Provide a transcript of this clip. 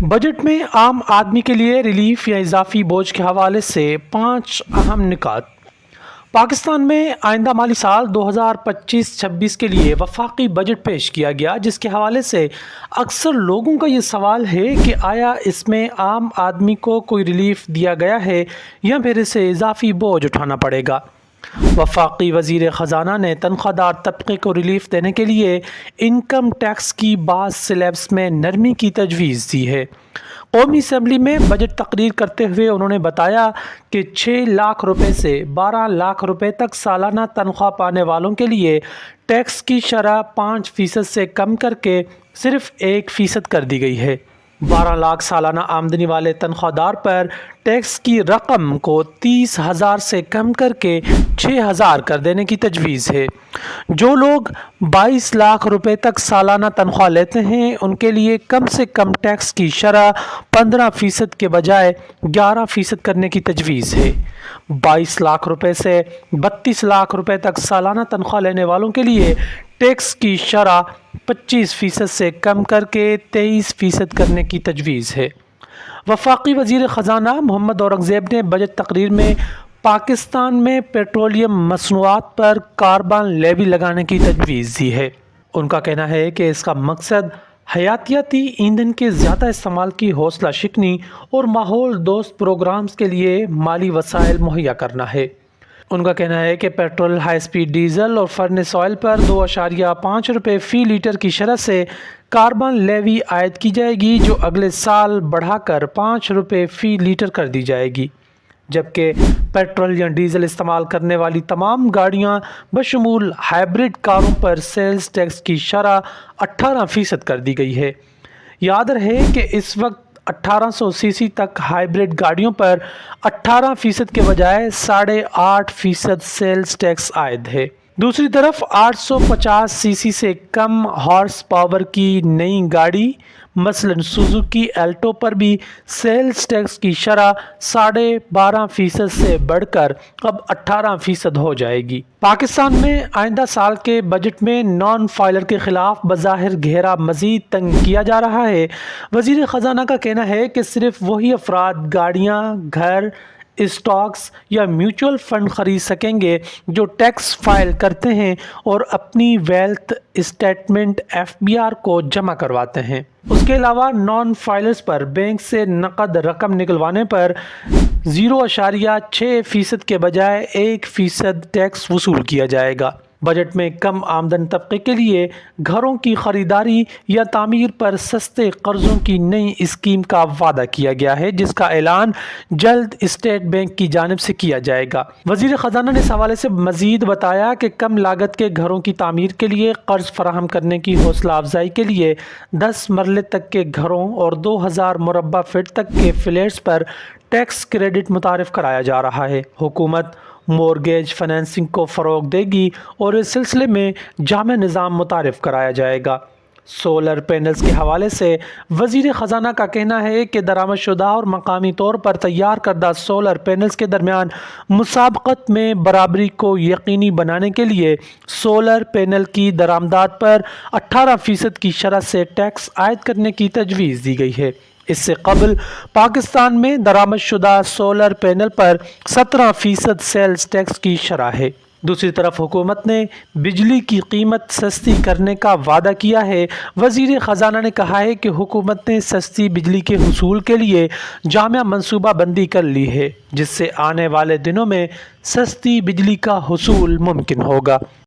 Budget میں عام آدمی کے لیے ریلیف یا اضافی بوجھ کے حوالے سے 5 اہم نکات۔ پاکستان میں آئندہ مالی سال 2025-26 کے لیے وفاقی بجٹ پیش کیا گیا، جس کے حوالے سے اکثر لوگوں کا یہ سوال ہے کہ آیا اس میں عام آدمی کو کوئی ریلیف دیا گیا ہے یا پھر اسے اضافی بوجھ اٹھانا پڑے گا۔ وفاقی وزیر خزانہ نے تنخواہ دار طبقے کو ریلیف دینے کے لیے انکم ٹیکس کی بعض سلیبس میں نرمی کی تجویز دی ہے۔ قومی اسمبلی میں بجٹ تقریر کرتے ہوئے انہوں نے بتایا کہ 6 لاکھ روپے سے 12 لاکھ روپے تک سالانہ تنخواہ پانے والوں کے لیے ٹیکس کی شرح 5% سے کم کر کے صرف 1% کر دی گئی ہے۔ 12 لاکھ سالانہ آمدنی والے تنخواہ دار پر ٹیکس کی رقم کو 30,000 سے کم کر کے 6,000 کر دینے کی تجویز ہے۔ جو لوگ 22 لاکھ روپے تک سالانہ تنخواہ لیتے ہیں ان کے لیے کم سے کم ٹیکس کی شرح 15% کے بجائے 11% کرنے کی تجویز ہے۔ 22 لاکھ روپے سے 32 لاکھ روپے تک سالانہ تنخواہ لینے والوں کے لیے ٹیکس کی شرح 25% سے کم کر کے 23% کرنے کی تجویز ہے۔ وفاقی وزیر خزانہ محمد اورنگزیب نے بجٹ تقریر میں پاکستان میں پیٹرولیم مصنوعات پر کاربن لیوی لگانے کی تجویز دی ہے۔ ان کا کہنا ہے کہ اس کا مقصد حیاتیاتی ایندھن کے زیادہ استعمال کی حوصلہ شکنی اور ماحول دوست پروگرامز کے لیے مالی وسائل مہیا کرنا ہے۔ ان کا کہنا ہے کہ پیٹرول، ہائی سپیڈ ڈیزل اور فرنس آئل پر 2.5 روپے فی لیٹر کی شرح سے کاربن لیوی عائد کی جائے گی، جو اگلے سال بڑھا کر 5 روپے فی لیٹر کر دی جائے گی، جبکہ پیٹرول یا ڈیزل استعمال کرنے والی تمام گاڑیاں بشمول ہائبرڈ کاروں پر سیلز ٹیکس کی شرح 18% کر دی گئی ہے۔ یاد رہے کہ اس وقت 1800 سی سی تک ہائبرڈ گاڑیوں پر 18% کے بجائے 8.5% سیلز ٹیکس عائد ہے۔ دوسری طرف 850 سی سی سے کم ہارس پاور کی نئی گاڑی مثلاً سوزوکی الٹو پر بھی سیلز ٹیکس کی شرح 12.5% سے بڑھ کر اب 18% ہو جائے گی۔ پاکستان میں آئندہ سال کے بجٹ میں نان فائلر کے خلاف بظاہر گھیرا مزید تنگ کیا جا رہا ہے۔ وزیر خزانہ کا کہنا ہے کہ صرف وہی افراد گاڑیاں، گھر، اسٹاکس یا میوچل فنڈ خرید سکیں گے جو ٹیکس فائل کرتے ہیں اور اپنی ویلتھ اسٹیٹمنٹ FBR کو جمع کرواتے ہیں۔ اس کے علاوہ نان فائلرز پر بینک سے نقد رقم نکلوانے پر 0.6% کے بجائے 1% ٹیکس وصول کیا جائے گا۔ بجٹ میں کم آمدن طبقے کے لیے گھروں کی خریداری یا تعمیر پر سستے قرضوں کی نئی اسکیم کا وعدہ کیا گیا ہے، جس کا اعلان جلد اسٹیٹ بینک کی جانب سے کیا جائے گا۔ وزیر خزانہ نے اس حوالے سے مزید بتایا کہ کم لاگت کے گھروں کی تعمیر کے لیے قرض فراہم کرنے کی حوصلہ افزائی کے لیے 10 مرلے تک کے گھروں اور 2000 مربع فٹ تک کے فلیٹس پر ٹیکس کریڈٹ متعارف کرایا جا رہا ہے۔ حکومت مورگیج فنانسنگ کو فروغ دے گی اور اس سلسلے میں جامع نظام متعارف کرایا جائے گا۔ سولر پینلز کے حوالے سے وزیر خزانہ کا کہنا ہے کہ درآمد شدہ اور مقامی طور پر تیار کردہ سولر پینلز کے درمیان مسابقت میں برابری کو یقینی بنانے کے لیے سولر پینل کی درآمدات پر 18% کی شرح سے ٹیکس عائد کرنے کی تجویز دی گئی ہے۔ اس سے قبل پاکستان میں درآمد شدہ سولر پینل پر 17% سیلز ٹیکس کی شرح ہے۔ دوسری طرف حکومت نے بجلی کی قیمت سستی کرنے کا وعدہ کیا ہے۔ وزیر خزانہ نے کہا ہے کہ حکومت نے سستی بجلی کے حصول کے لیے جامع منصوبہ بندی کر لی ہے، جس سے آنے والے دنوں میں سستی بجلی کا حصول ممکن ہوگا۔